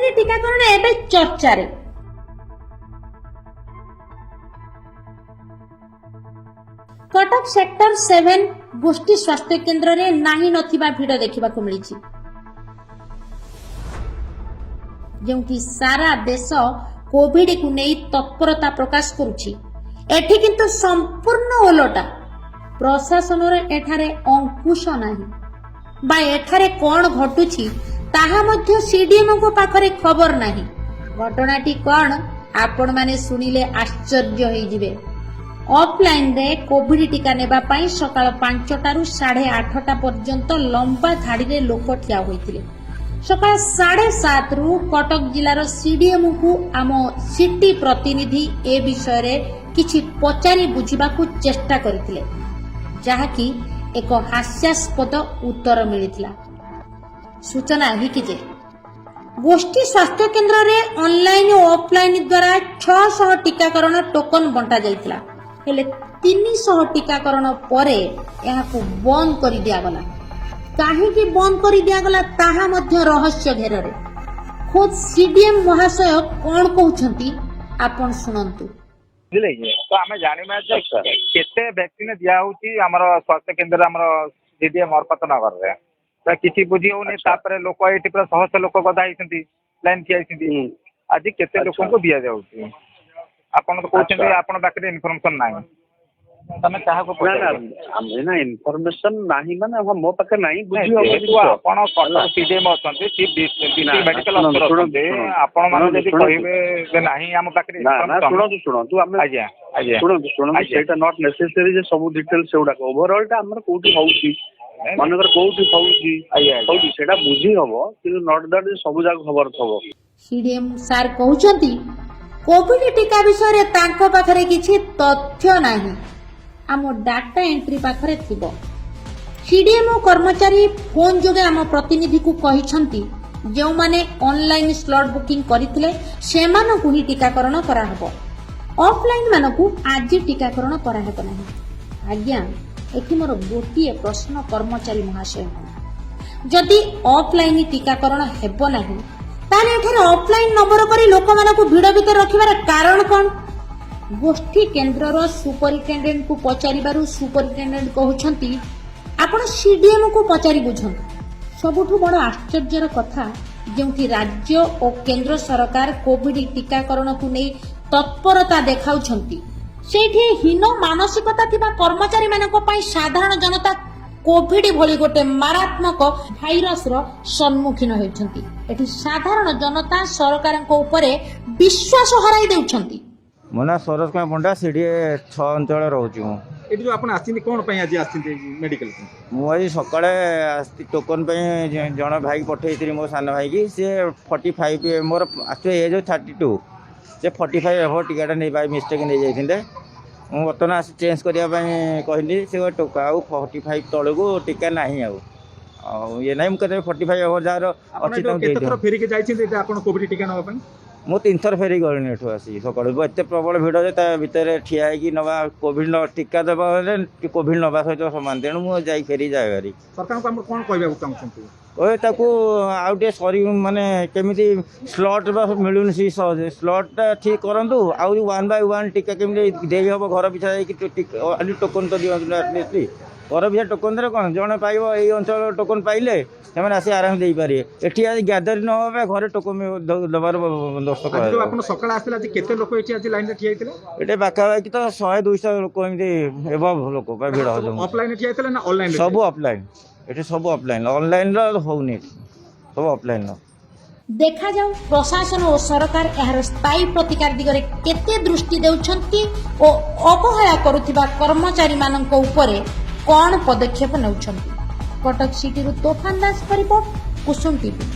Covid टीकाकरण एवं चर्चा रे कटक सेक्टर 7 गोष्ठी स्वास्थ्य केन्द्र रे नाही नथिबा भिड़ देखा मिली जो सारा देश कोविड को नहीं तत्परता प्रकाश करुछि एठी किंतु संपूर्ण ओलटा प्रशासन एठारे अंकुश नाही बा एठारे कौन घटुछि ताहा मध्य सीडीएम को पाखरे खबर नाही। घटनाटी कौन आपण माने सुनिले आश्चर्य होई जिवे। ऑफलाइन रे कोविड टीका नेबा पई सकाळ 5टा रु 8:30 पर्यंत लंबा धाड़ी रे लोक ठिया होइतिले। सकाळ 7:30 रु कटक जिलार सीडीएम को आम सिटी प्रतिनिधि ए विषय रे किछि पचारि बुझिबाकू चेष्टा करथिले जहाँकि एक हास्यास्पद उत्तर मिलिथिला। सूचना कि जे गोष्ठी स्वास्थ्य केन्द्र रे ऑनलाइन और ऑफलाइन द्वारा 600 टीकाकरण टोकन बंटा जाइथिला हेले 300 टीकाकरण परे एहाकू बंद करि दिया गला। काहेकि बंद करि दिया गला ताहा मध्य रहस्य घेରରେ खुद सीडीएम महाशय कोन कहउछंती आपण सुनंतु। तो आम जाना केते वैक्सीन दिया आमर स्वास्थ्य केन्द्र आमर सीडीएम मरपत नगर रे तो किसी बुझी होनी लोक ये पूरा शह शह लोक गदा लाइन ठिया आज केते लोक को दि जाऊँ आपन तो कहते आपन पाखे इनफॉरमेशन ना तमें क्या ना इनफॉरमेशन नहीं माने मो पाखे नहीं बुझी आपण सीडीएम अच्छा चीफ मेडिकल अफसर आपण माने जदि कहिबे नाही हम पाखे शुणु आज्ञा शुणु सेटा नॉट नेसेसरी जे सब डिटेल्स सेउडा ओवरऑल टा हमर कोठी होउची मनकर कोठी होउची होउची सेटा बुझी हबो कि नॉट दैट सब जाग खबर थबो। सीडीएम सर कहउचंती कोविड टीका विषय रे तांको पाखरे किछि तथ्य नाही आम डाटा एंट्री पाखरे थिबो। सीडीएम कर्मचारी फोन जोगे आम प्रतिनिधि को कहिसंती जो माने ऑनलाइन स्लॉट बुकिंग करिथिले सेमानकु ही टीकाकरण करा हबो ऑफलाइन मानकु आज टीकाकरण करा हेबो नाही। आज्ञा एठी मोर गोटिए प्रश्न कर्मचारी महाशय जदि ऑफलाइन टीकाकरण हेबो नाही ताले एठारे ऑफलाइन नंबर करी लोक मानकु भिड़ भितर रखिबार कारण कोन। गोष्ठी केन्द्रर सुपरिटेंडेंट को पचारिबारु सुपरिटेंडेंट कहउछंती आपण सीडीएम को पचारि बुझंतु। सबुठु बड़ आश्चर्यर कथा जेउठी राज्य और केंद्र सरकार कोविड टीकाकरण को नहीं तत्परता देखाउछंती सेठी हीन मानसिकता थिबा कर्मचारी मानक पई साधारण जनता कोविड भली गोटे मारात्मक भाइरस रो सम्मुखीन होइछंती। एठी साधारण जनता सरकार को ऊपर विश्वास हराई देउछंती। मोना सरोज कुमार पंडा सीडीए 6 अंचल रोची मु एठी जो आपण आछिन कोन पई आज आछिन मेडिकल मु आज सकाळे टोकन पई जण भाई पठेइत्री मो सान भाई की से 45 मोर एक्चुअली एज 32 से 45 एभो टिकट नै बाय मिस्टेक नै जाइथिले मु बर्तन आसी चेंज करिया पई कहली से टोका आ 45 तळगु टिका नाही आ ये नै मु कते 45 एभो जार अछि त केते थर फेरी के जाइछिन एटा आपण कोविड टिका नबा पई मु 3 थर फेरी गलिनी एठो आसी सकाळु एते प्रबल भिड़ जे ता भितर ठिया है कि नवा कोविड न टीका देबा कोविड नबा सहित समान तेणु मु जाई फेरी जाय गारी सरकार को हम कोन कहबा चाहछंती ओए ताकू आउटे सॉरी माने केमिति स्लॉट बा मिलुन सी सहज स्लॉट ठीक करंतु आउ 1 बाय 1 टीका केमिति देई हबो घर पिछा कि टोकन तो दियो एटलीस्ट घर पिछा टोकन दे कोन जणे पाइबो एई अंचल टोकन पाइले सेमाने आसी आराम देई पारे एठी आज गैदर न होबे घरे टोकन दबार बंदोबस्त कर जो आपण सकाळ आस्थिला आज केते लोक एठी आज लाइन रे ठिया हेतिले एटे बाका बाकी तो 100 200 लोक एमि एबव लोक पा भिड़ हो ऑफलाइन ठिया हेतिले ना ऑनलाइन सब ऑफलाइन एटे सब ऑफलाइन ऑनलाइन रो होउनी सब ऑफलाइन रो देखा जाऊ प्रशासन और सरकार एहार स्थायी प्रतिकार दिगरे केते दृष्टि देउछंती ओ अवहेला करुथिबा कर्मचारी मानक ऊपर कोन पदक्षेप नेउछंती। कटक सिटी रु तोफान दास रिपोर्ट कुसुम टीवी।